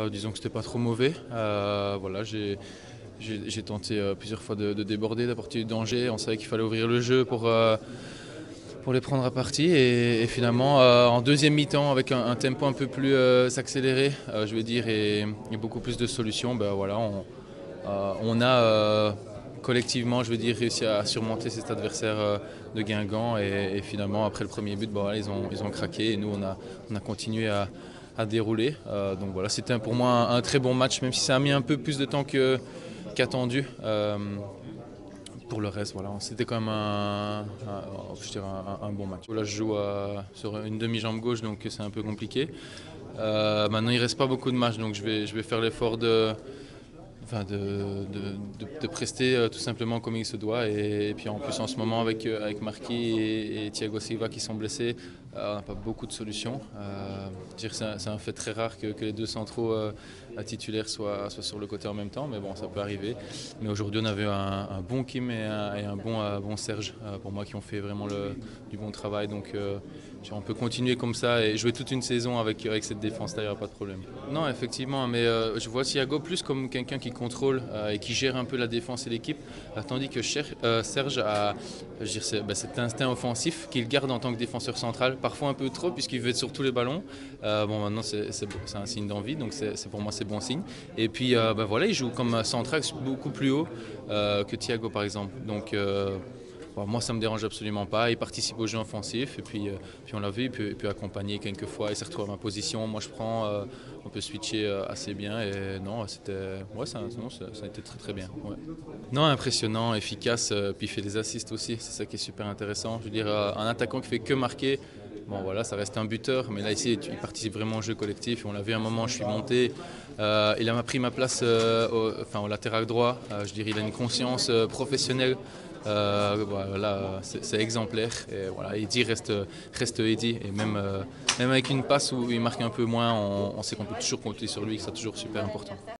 disons que c'était pas trop mauvais. Voilà, j'ai tenté plusieurs fois de déborder, d'apporter du danger. On savait qu'il fallait ouvrir le jeu pour les prendre à partie. Et finalement, en deuxième mi-temps, avec un tempo un peu plus accéléré, je vais dire, et beaucoup plus de solutions, ben voilà, on a collectivement, je veux dire, réussi à surmonter cet adversaire de Guingamp. Et finalement, après le premier but, bon, voilà, ils ont craqué et nous, on a continué à dérouler. Donc voilà, c'était pour moi un très bon match, même si ça a mis un peu plus de temps qu'attendu. Pour le reste, voilà, c'était quand même je dirais un bon match. Là, je joue sur une demi-jambe gauche, donc c'est un peu compliqué. Maintenant, il ne reste pas beaucoup de matchs, donc je vais faire l'effort de prester tout simplement comme il se doit. Et puis en plus, en ce moment, avec Marquis et Thiago Silva qui sont blessés, on n'a pas beaucoup de solutions. C'est un fait très rare que les deux centraux titulaires soient sur le côté en même temps, mais bon, ça peut arriver. Mais aujourd'hui, on avait un bon Kim et un bon Serge, pour moi, qui ont fait vraiment du bon travail. Donc on peut continuer comme ça et jouer toute une saison avec cette défense-là, il n'y aura pas de problème. Non, effectivement, mais je vois Thiago plus comme quelqu'un qui contrôle et qui gère un peu la défense et l'équipe, tandis que Serge a cet instinct offensif qu'il garde en tant que défenseur central, parfois un peu trop puisqu'il veut être sur tous les ballons. Bon, maintenant c'est un signe d'envie, donc pour moi c'est bon signe. Et puis voilà, il joue comme central beaucoup plus haut que Thiago par exemple. Donc moi, ça ne me dérange absolument pas. Il participe au jeu offensif et puis on l'a vu, il peut accompagner quelquefois. Il s'est retrouvé à ma position. Moi, je prends, on peut switcher assez bien. Et non, ça a été très très bien. Ouais. Non, impressionnant, efficace. Puis il fait des assists aussi. C'est ça qui est super intéressant. Je veux dire, un attaquant qui fait que marquer. Bon voilà, ça reste un buteur, mais là ici il participe vraiment au jeu collectif. On l'a vu à un moment, je suis monté, il a pris ma place au latéral droit. Je dirais il a une conscience professionnelle. Voilà, c'est exemplaire. Et voilà, Eddy reste Eddy. Et même avec une passe où il marque un peu moins, on sait qu'on peut toujours compter sur lui, que c'est toujours super important.